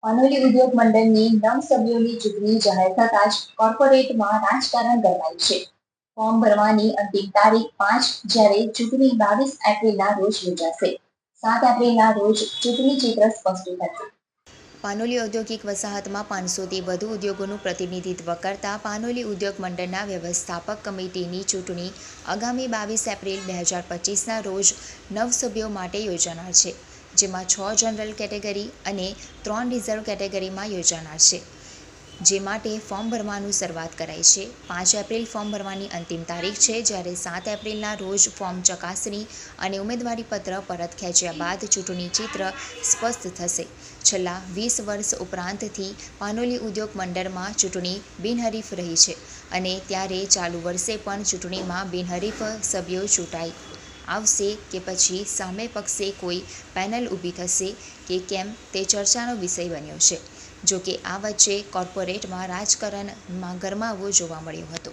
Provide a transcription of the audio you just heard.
પાનોલી ઉદ્યોગ મંડળની 9 સભ્યોની ચૂંટણી જાહેર થતાં જ કોર્પોરેટમાં રાજકારણ ગરમાયું છે. ફોર્મ ભરવાની અંતિમ તારીખ 5, જ્યારે ચૂંટણી 22 એપ્રિલના રોજ યોજાશે. 7 એપ્રિલના રોજ ચૂંટણી ચિત્ર સ્પષ્ટ થશે. પાનોલી ઔદ્યોગિક વસાહતમાં 500થી વધુ ઉદ્યોગોનું પ્રતિનિધિત્વ કરતા પાનોલી ઉદ્યોગ મંડળના વ્યવસ્થાપક કમિટીની ચૂંટણી આગામી 22 એપ્રિલ 2025ના રોજ 9 સભ્યો માટે યોજાનાર છે, જેમાં 6 જનરલ કેટેગરી અને 3 રિઝર્વ કેટેગરીમાં યોજાનાર છે, જે માટે ફોર્મ ભરવાનું શરૂઆત કરાઈ છે. 5 એપ્રિલ ફોર્મ ભરવાની અંતિમ તારીખ છે, જ્યારે 7 એપ્રિલના રોજ ફોર્મ ચકાસણી અને ઉમેદવારીપત્ર પરત ખેંચ્યા બાદ ચૂંટણી ચિત્ર સ્પષ્ટ થશે. છેલ્લા 20 વર્ષ ઉપરાંતથી પાનોલી ઉદ્યોગ મંડળમાં ચૂંટણી બિનહરીફ રહી છે, અને ત્યારે ચાલુ વર્ષે પણ ચૂંટણીમાં બિનહરીફ સભ્યો ચૂંટાઈ આવશે કે પછી સામે પક્ષે કોઈ પેનલ ઊભી થશે કે કેમ તે ચર્ચાનો વિષય બન્યો છે. જોકે આ વચ્ચે કોર્પોરેટમાં રાજકારણમાં ગરમાવો જોવા મળ્યો હતો.